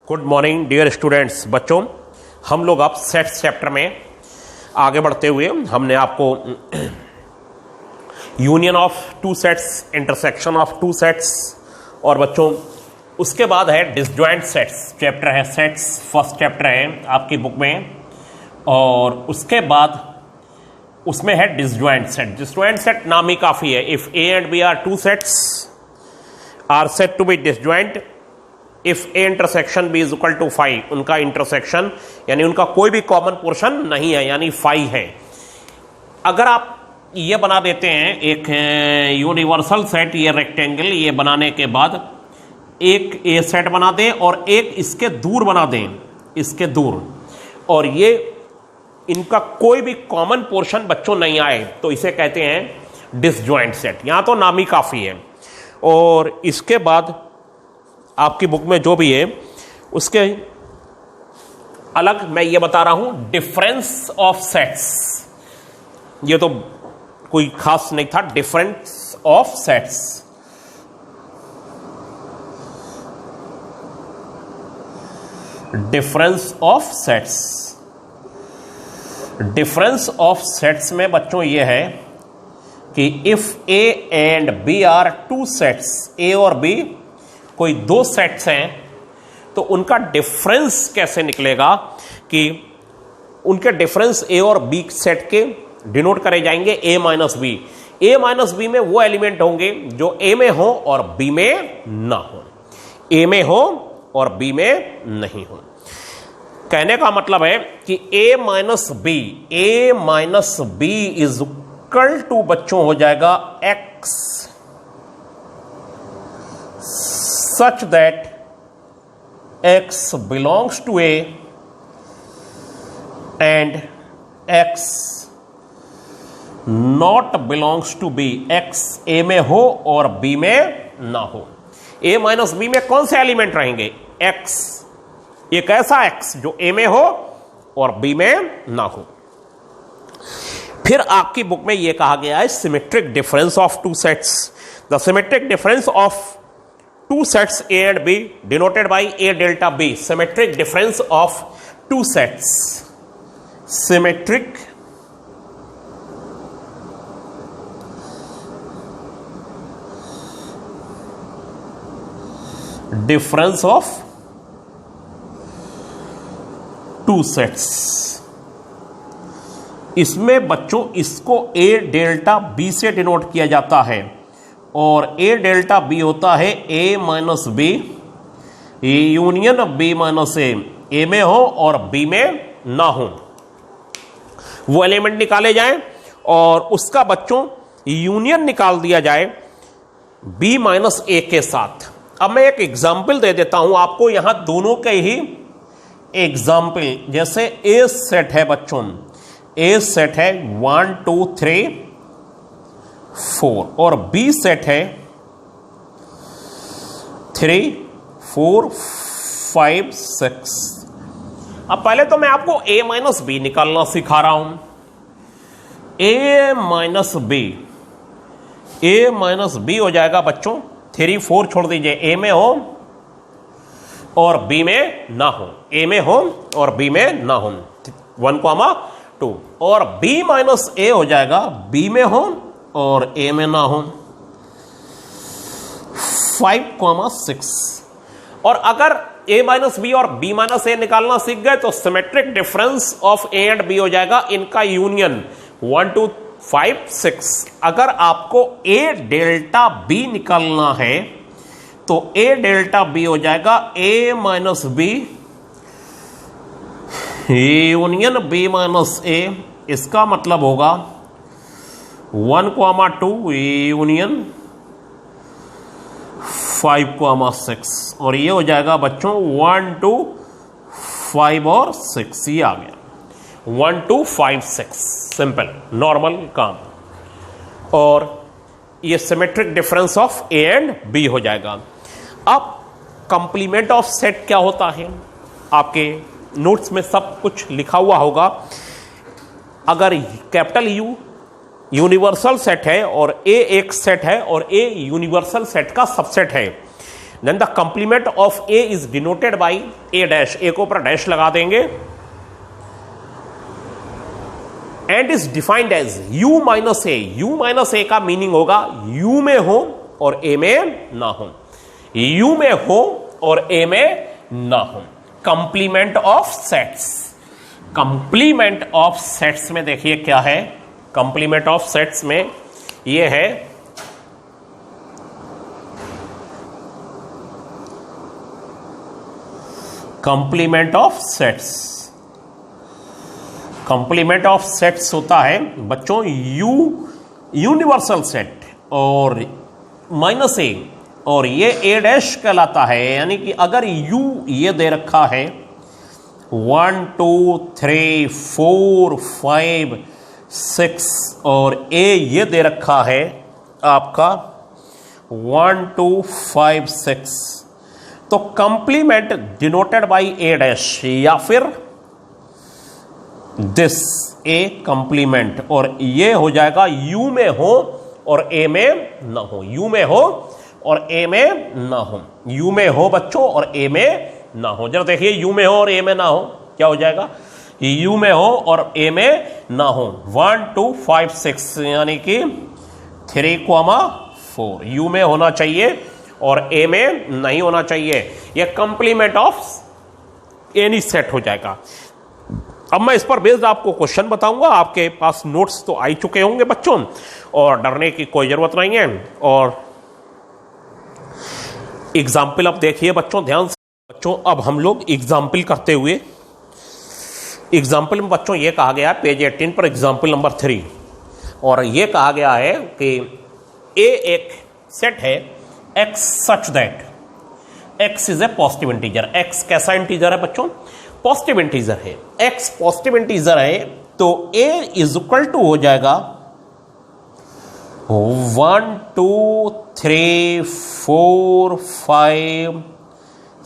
Good morning dear students. बच्चों, हम लोग अब सेट्स चैप्टर में आगे बढ़ते हुए हमने आपको union of two sets, intersection of two sets और बच्चों उसके बाद है डिसजॉइंट सेट्स चैप्टर है। सेट्स फर्स्ट चैप्टर है आपकी बुक में और उसके बाद उसमें है डिसजॉइंट सेट। डिसजॉइंट सेट नाम ही काफ़ी है। If A and B are two sets are set to be disjoint if A intersection B is equal to five, उनका इंटरसेक्शन यानी उनका कोई भी कॉमन पोर्शन नहीं है यानी फाइव है। अगर आप ये बना देते हैं एक यूनिवर्सल सेट, ये रेक्टेंगल, ये बनाने के बाद एक ए सेट बना दें और एक इसके दूर बना दें, इसके दूर, और ये इनका कोई भी कॉमन पोर्शन बच्चों नहीं आए तो इसे कहते हैं डिसजॉइंट सेट। यहां तो नाम ही काफ़ी है। और इसके बाद आपकी बुक में जो भी है उसके अलग मैं ये बता रहा हूं डिफरेंस ऑफ सेट्स। ये तो कोई खास नहीं था। Difference of sets, difference of sets, difference of sets में बच्चों ये है कि if A and B are two sets, A और बी कोई दो सेट्स हैं तो उनका डिफरेंस कैसे निकलेगा कि उनके डिफरेंस ए और बी सेट के डिनोट करे जाएंगे ए माइनस बी। ए माइनस बी में वो एलिमेंट होंगे जो ए में हो और बी में ना हो, ए में हो और बी में नहीं हो। कहने का मतलब है कि A minus B is equal to बच्चों हो जाएगा x such that x belongs to A and x not belongs to B। x A में हो और B में ना हो। A माइनस B में कौन से एलिमेंट रहेंगे? x, एक ऐसा x जो A में हो और B में ना हो। फिर आपकी बुक में यह कहा गया है symmetric difference of two sets. The symmetric difference of two sets A and B denoted by A delta B। symmetric difference of two sets, symmetric difference of two sets। इसमें बच्चों इसको A डेल्टा B से denote किया जाता है और A delta B होता है A minus B union B minus A में हो और बी में ना हो। वो एलिमेंट निकाले जाएं और उसका बच्चों यूनियन निकाल दिया जाए बी माइनस ए के साथ। अब मैं एक एग्जाम्पल दे देता हूं आपको, यहां दोनों के ही एग्जाम्पल। जैसे ए सेट है बच्चों, ए सेट है 1 2 3 4 और बी सेट है 3 4 5 6। अब पहले तो मैं आपको a माइनस बी निकालना सिखा रहा हूं। a माइनस बी हो जाएगा बच्चों 3 4 छोड़ दीजिए, a में हो और b में ना हो, a में हो और b में ना हो, 1, 2 और b माइनस a हो जाएगा b में हो और ए में ना हो, 5, 6। और अगर ए माइनस बी और बी माइनस ए निकालना सीख गए तो symmetric difference of A and B हो जाएगा इनका यूनियन 1 2 5 6। अगर आपको ए डेल्टा बी निकालना है तो ए डेल्टा बी हो जाएगा A minus B union B minus A. इसका मतलब होगा 1, 2 यूनियन 5, 6 और ये हो जाएगा बच्चों 1 2 5 और 6। ये आ गया 1 2 5 6, सिंपल नॉर्मल काम। और ये symmetric difference of A and B हो जाएगा। अब कंप्लीमेंट ऑफ सेट क्या होता है? आपके नोट्स में सब कुछ लिखा हुआ होगा। अगर कैपिटल यू यूनिवर्सल सेट है और ए एक सेट है और ए यूनिवर्सल सेट का सबसेट है then the complement of A is denoted by A dash, A को ऊपर डैश लगा देंगे, and is defined as U minus A. U minus A का मीनिंग होगा यू में हो और ए में ना हो, यू में हो और ए में ना हो। Complement of sets, complement of sets में देखिए क्या है, कंप्लीमेंट ऑफ सेट्स में ये है complement of sets. Complement of sets होता है बच्चों यू यूनिवर्सल सेट और माइनस ए, और ये ए डैश कहलाता है, यानी कि अगर यू ये दे रखा है 1 2 3 4 5 6 और ए ये दे रखा है आपका 1 2 5 6, तो complement denoted by A dash या फिर दिस ए कंप्लीमेंट, और ये हो जाएगा यू में हो और ए में ना हो, यू में हो और ए में ना हो, यू में हो बच्चों और ए में ना हो। जरा देखिए यू में हो और ए में ना हो क्या हो जाएगा, यू में हो और ए में ना हो 1 2 5 6 यानी कि 3, 4 यू में होना चाहिए और ए में नहीं होना चाहिए, यह कंप्लीमेंट ऑफ एनी सेट हो जाएगा। अब मैं इस पर बेस्ड आपको क्वेश्चन बताऊंगा, आपके पास नोट्स तो आ ही चुके होंगे बच्चों और डरने की कोई जरूरत नहीं है। और एग्जाम्पल अब देखिए बच्चों ध्यान से, बच्चों अब हम लोग एग्जाम्पल करते हुए, एग्जाम्पल में बच्चों ये कहा गया है पेज 18 पर एग्जाम्पल नंबर 3, और ये कहा गया है कि ए एक सेट है x such that x is A positive integer. x कैसा इंटीजर है बच्चों, पॉजिटिव इंटीजर है, x पॉजिटिव इंटीजर है, तो a इज इक्वल टू हो जाएगा 1 2 3 4 5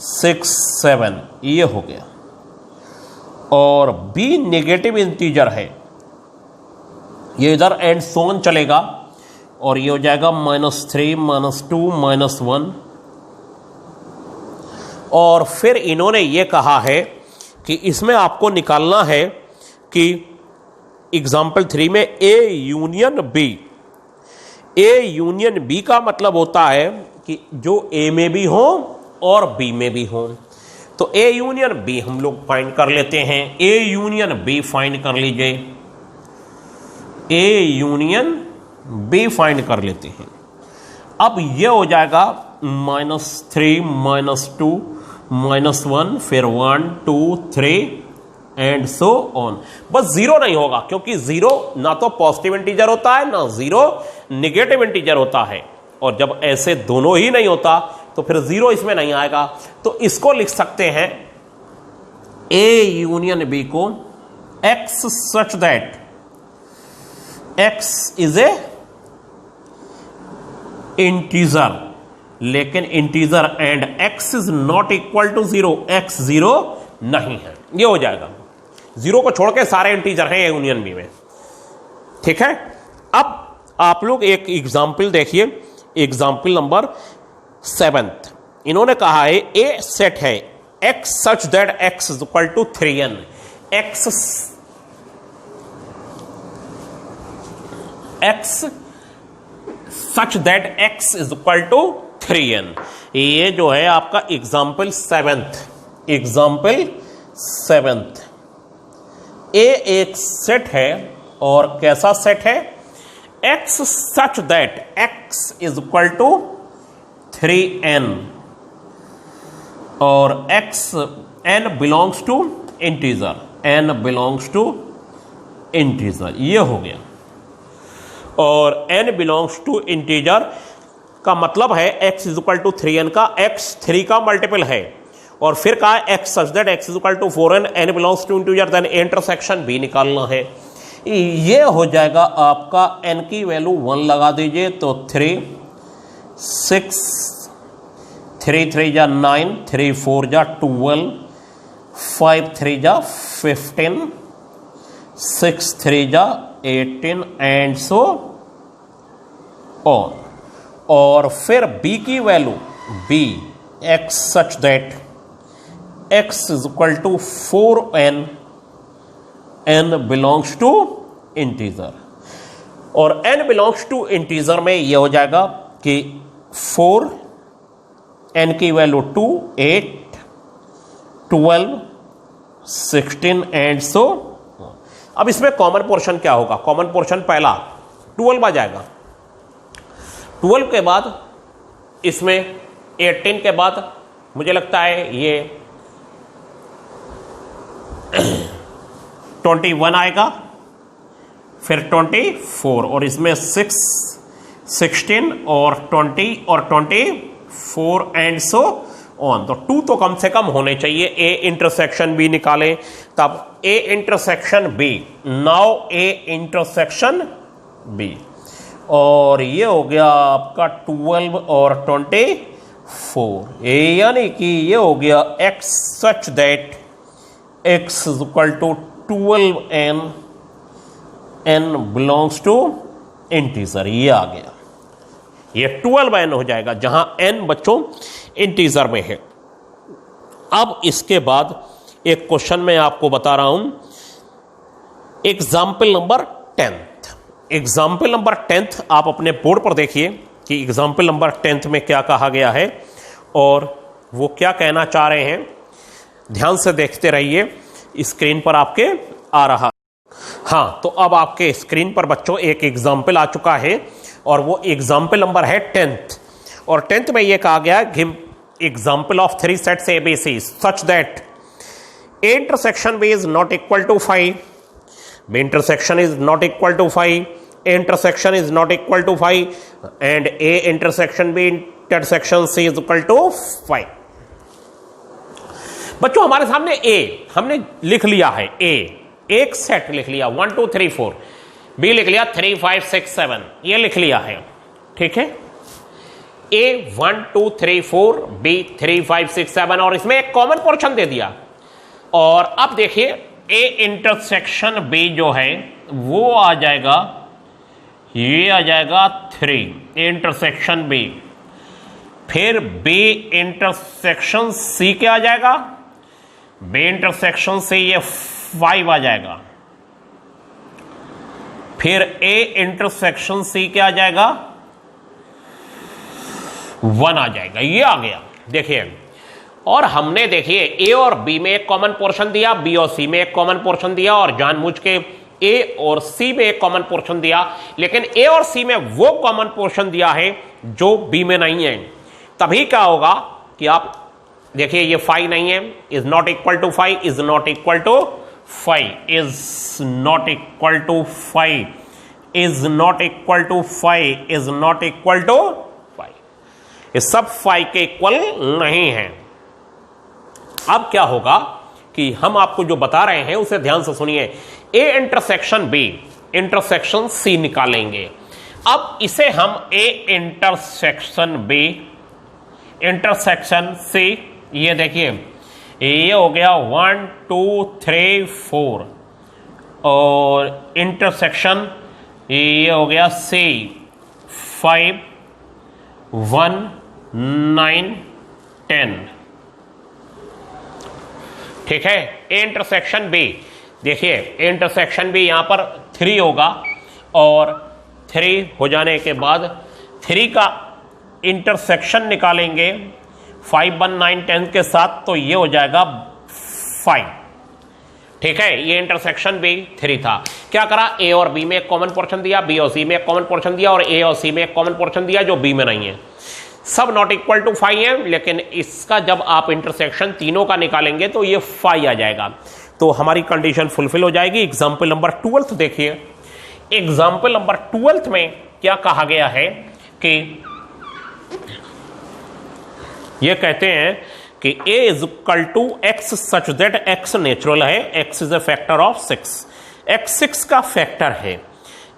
6 7 ये हो गया, और b नेगेटिव इंटीजर है, ये इधर एंड सोन चलेगा और ये हो जाएगा -3 -2 -1। और फिर इन्होंने ये कहा है कि इसमें आपको निकालना है कि एग्जाम्पल 3 में A union B, A union B का मतलब होता है कि जो ए में भी हो और बी में भी हो, तो ए यूनियन बी हम लोग फाइंड कर लेते हैं, ए यूनियन बी फाइंड कर लीजिए, ए यूनियन बी फाइंड कर लेते हैं। अब ये हो जाएगा -3 -2 -1 फिर 1 2 3 एंड सो ऑन। बस जीरो नहीं होगा, क्योंकि जीरो ना तो पॉजिटिव इंटीजर होता है ना जीरो निगेटिव इंटीजर होता है, और जब ऐसे दोनों ही नहीं होता तो फिर जीरो इसमें नहीं आएगा। तो इसको लिख सकते हैं ए यूनियन बी को x such that x is a integer, लेकिन integer and x is not equal to 0, x 0 नहीं है, ये हो जाएगा। जीरो को छोड़ के सारे इंटीजर हैं यूनियन बी में, ठीक है। अब आप लोग एक एग्जाम्पल देखिए, एग्जाम्पल नंबर 7। इन्होंने कहा है ए सेट है x such that x is equal to 3n, x such that x is equal to 3n। ये जो है आपका एग्जाम्पल 7th, एग्जाम्पल 7th। ए एक सेट है, और कैसा सेट है, x such that x is equal to 3n, और n belongs to integer, n belongs to integer, ये हो गया। और n बिलोंग्स टू इंटीजर का मतलब है x is equal to 3n का x 3 का मल्टीपल है, और फिर कहा x such that x is equal to 4n, n belongs to integer, then intersection भी निकालना है। ये हो जाएगा आपका n की वैल्यू 1 लगा दीजिए तो 3 6 3 3 जा 9 3 4 जा 12 5 3 जा 15 6 3 जा 18 एंड सो ऑन। और फिर b की value b x such that x is equal to 4n, n belongs to integer। और n belongs to integer में ये हो जाएगा कि 4, n की वैल्यू 2, 8, 12, 16 एंड सो। अब इसमें कॉमन पोर्शन क्या होगा? कॉमन पोर्शन पहला 12 आ जाएगा, 12 के बाद इसमें 18 के बाद मुझे लगता है ये 21 आएगा, फिर 24 और इसमें 6, 16 और 20 और 24 एंड सो ऑन। तो 2 तो कम से कम होने चाहिए। ए इंटरसेक्शन बी निकालें तब A intersection B, now A intersection B, और ये हो गया आपका 12 और 24, यानी कि ये हो गया x such that x is equal to 12n, n belongs to integer. ये आ गया, ये 12n हो जाएगा जहां n बच्चों इंटीजर में है। अब इसके बाद एक क्वेश्चन मैं आपको बता रहा हूं, example number 10th। Example number 10th आप अपने बोर्ड पर देखिए कि एग्जाम्पल नंबर 10th में क्या कहा गया है और वो क्या कहना चाह रहे हैं। ध्यान से देखते रहिए, स्क्रीन पर आपके आ रहा। हाँ, तो अब आपके स्क्रीन पर बच्चों एक एग्जाम्पल आ चुका है और वो एग्जाम्पल नंबर है 10th। और 10th में ये कहा गया, give example of 3 sets ABC such that A intersection B is not equal to 5, B intersection is not equal to 5, A intersection is not equal to 5, and A intersection B intersection C is equal to 5। बच्चों हमारे सामने A हमने लिख लिया है, A एक set लिख लिया 1 2 3 4, B लिख लिया 3 5 6 7, ये लिख लिया है, ठीक है। A 1 2 3 4, B 3 5 6 7 और इसमें एक कॉमन पोर्शन दे दिया। और अब देखिए A इंटरसेक्शन B जो है वो आ जाएगा, ये आ जाएगा 3 A इंटरसेक्शन B, फिर B इंटरसेक्शन C क्या आ जाएगा, B इंटरसेक्शन C ये 5 आ जाएगा, फिर A इंटरसेक्शन C क्या आ जाएगा, 1 आ जाएगा। ये आ गया, देखिए। और हमने देखिए A और B में एक कॉमन पोर्शन दिया, B और C में एक कॉमन पोर्शन दिया, और जानबूझ के A और C में एक कॉमन पोर्शन दिया, लेकिन A और C में वो कॉमन पोर्शन दिया है जो B में नहीं है। तभी क्या होगा कि आप देखिए ये 5 नहीं है, is not equal to 5, is not equal to 5, is not equal to 5, is not equal to 5, is not equal to 5, ये सब 5 के इक्वल नहीं है। अब क्या होगा कि हम आपको जो बता रहे हैं उसे ध्यान से सुनिए। A intersection B intersection C निकालेंगे। अब इसे हम A intersection B intersection C, ये देखिए ये हो गया 1 2 3 4, और इंटरसेक्शन ये हो गया C 5 1 9 10, ठीक है। A इंटरसेक्शन B, देखिए A इंटरसेक्शन B यहां पर 3 होगा, और 3 हो जाने के बाद 3 का इंटरसेक्शन निकालेंगे 5 1 9 10 के साथ, तो ये हो जाएगा 5, ठीक है। ये इंटरसेक्शन B 3 था। क्या करा, A और B में एक कॉमन पोर्शन दिया, B और C में एक कॉमन पोर्शन दिया, और A और C में एक कॉमन पोर्शन दिया जो B में नहीं है। सब नॉट इक्वल टू 5 है, लेकिन इसका जब आप इंटरसेक्शन तीनों का निकालेंगे तो ये 5 आ जाएगा, तो हमारी कंडीशन फुलफिल हो जाएगी। एग्जाम्पल नंबर 12 देखिए। एग्जाम्पल नंबर 12 में क्या कहा गया है कि ये कहते हैं कि A is equal to x such that x natural है, x is a factor of 6, x 6 का फैक्टर है,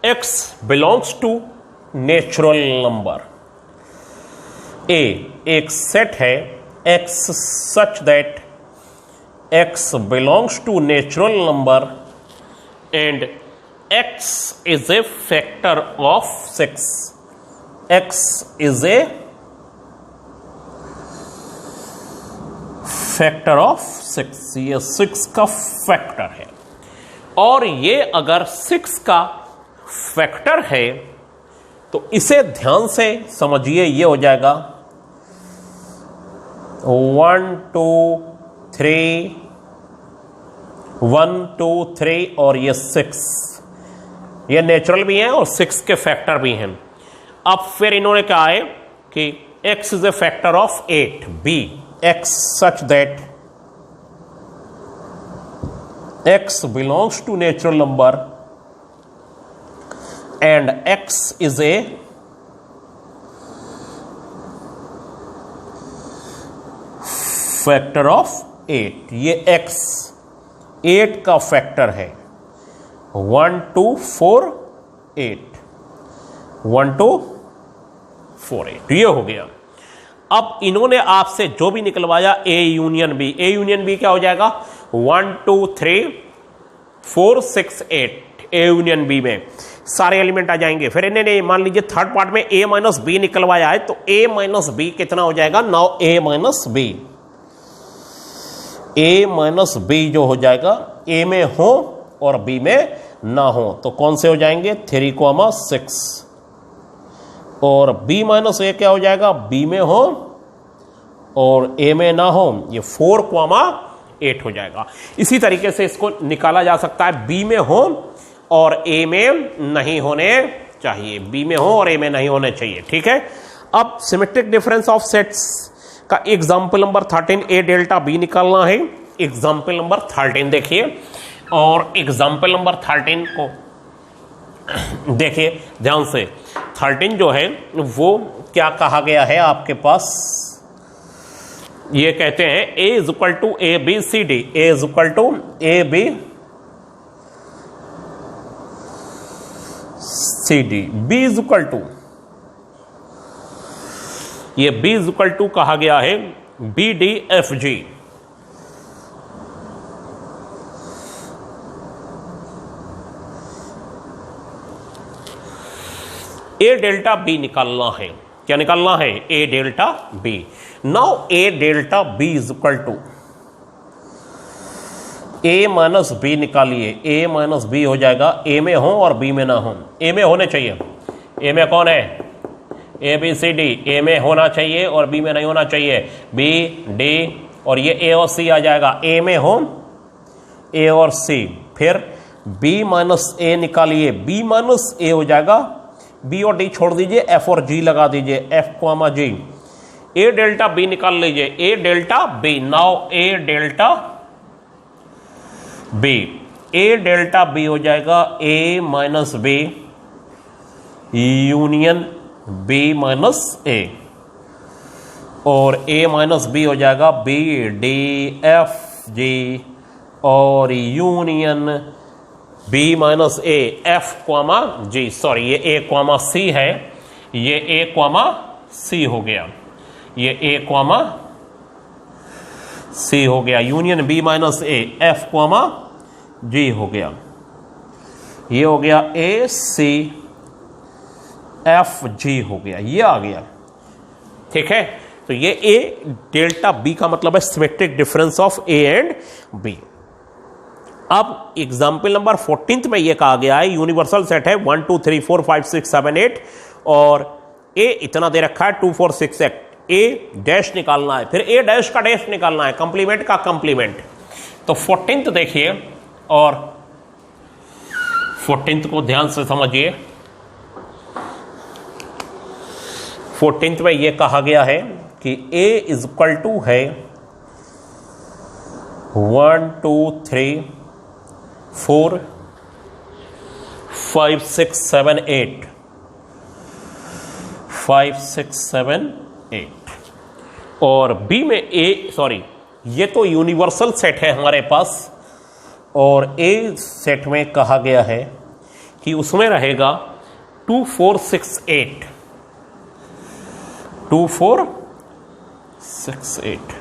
x belongs to natural number. A एक सेट है x such that x belongs to natural number and x is a factor of 6, x is a factor of 6, ये 6 का factor है। और ये अगर 6 का फैक्टर है तो इसे ध्यान से समझिए, ये हो जाएगा 1 2 3 1 2 3 और ये 6, ये नेचुरल भी हैं और 6 के फैक्टर भी हैं। अब फिर इन्होंने कहा है कि x is a factor of 8, b x such that x belongs to natural number and x is a factor of 8। ये x 8 का फैक्टर है, 1 2 4 8, 1 2 4 8, ये हो गया। अब इन्होंने आपसे जो भी निकलवाया A union B, A union B क्या हो जाएगा 1 2 3 4 6 8, A यूनियन B में सारे एलिमेंट आ जाएंगे। फिर इन्होंने मान लीजिए थर्ड पार्ट में A माइनस बी निकलवाया है, तो A माइनस बी कितना हो जाएगा, now A minus B, A minus B जो हो जाएगा A में हो और B में ना हो, तो कौन से हो जाएंगे 3,6, और B माइनस ए क्या हो जाएगा, B में हो और A में ना हो, ये 4,8 हो जाएगा। इसी तरीके से इसको निकाला जा सकता है, B में हो और A में नहीं होने चाहिए, B में हो और A में नहीं होने चाहिए, ठीक है। अब सिमेट्रिक डिफरेंस ऑफ सेट्स का example number 13 A delta B निकालना है। एग्जाम्पल नंबर 13 देखिए, और एग्जाम्पल नंबर 13 को देखिए ध्यान से। 13 जो है वो क्या कहा गया है आपके पास, ये कहते हैं A is equal to A B C D, A is equal to A B C D, B is equal to, ये B इज इक्वल टू कहा गया है B D F G. A delta B निकालना है, क्या निकालना है, A delta B. Now A delta B is equal to A minus B निकालिए, ए माइनस बी हो जाएगा ए में हो और बी में ना हो, ए में होने चाहिए, ए में कौन है, ए बी सी डी, ए में होना चाहिए और बी में नहीं होना चाहिए, बी डी, और ये ए और सी आ जाएगा, ए में हो ए और सी। फिर बी माइनस ए निकालिए, बी माइनस ए हो जाएगा, बी और डी छोड़ दीजिए, एफ और जी लगा दीजिए, F comma G. A delta B निकाल लीजिए, A delta B, now A delta B, A delta B हो जाएगा A minus B union B minus A, और ए माइनस बी हो जाएगा बी डी एफ जी और union B minus A F comma G, sorry ये A comma सी है, ये A comma C हो गया, ये ए कॉमा सी हो गया, union B minus A F comma G हो गया, ये हो गया ए सी एफ जी हो गया, ये आ गया, ठीक है। तो ये ए डेल्टा बी का मतलब है symmetric difference of A and B. अब एग्जाम्पल नंबर 14 में ये कहा गया है यूनिवर्सल सेट है 1 2 3 4 5 6 7 8 और ए इतना दे रखा है 2 4 6 8, ए डैश निकालना है, फिर ए डैश का डैश निकालना है, कंप्लीमेंट का कंप्लीमेंट। तो 14 देखिए और 14 को ध्यान से समझिए। 14 में ये कहा गया है कि a इज इक्वल टू है 1 2 3 4 5 6 7 8 5 6 7 8 और B में A, सॉरी ये तो यूनिवर्सल सेट है हमारे पास, और A सेट में कहा गया है कि उसमें रहेगा 2 4 6 8 2 4 6 8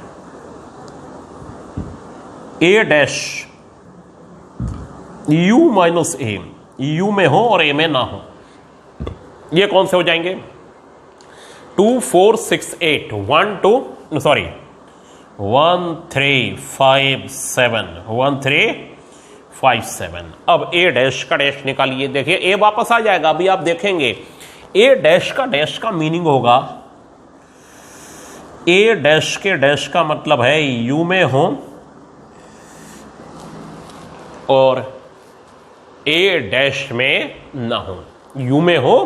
A dash U minus A, U में हो और A में ना हो, ये कौन से हो जाएंगे 2 4 6 8 1 2 सॉरी 1 3 5 7 1 3 5 7। अब ए डैश का डैश निकालिए। देखिए ए वापस आ जाएगा। अभी आप देखेंगे ए डैश का मीनिंग होगा, ए डैश के डैश का मतलब है यू में हो और ए डैश में ना हो, यू में हो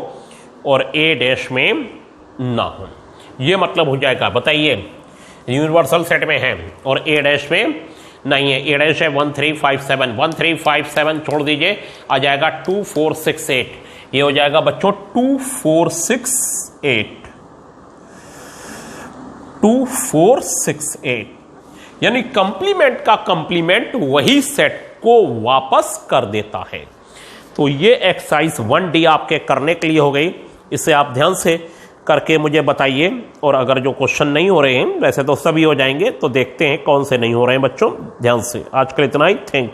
और ए डैश में ना हो, ये मतलब हो जाएगा। बताइए यूनिवर्सल सेट में है और ए डैश में नहीं है। ए डैश है 1 3 5 7, 1 3 5 7 छोड़ दीजिए, आ जाएगा 2 4 6 8। ये हो जाएगा बच्चों 2 4 6 8, 2 4 6 8। यानी कंप्लीमेंट का कंप्लीमेंट वही सेट को वापस कर देता है। तो ये एक्सरसाइज 1D आपके करने के लिए हो गई। इसे आप ध्यान से करके मुझे बताइए, और अगर जो क्वेश्चन नहीं हो रहे हैं, वैसे तो सभी हो जाएंगे, तो देखते हैं कौन से नहीं हो रहे हैं बच्चों। ध्यान से आज के लिए इतना ही। Thank you.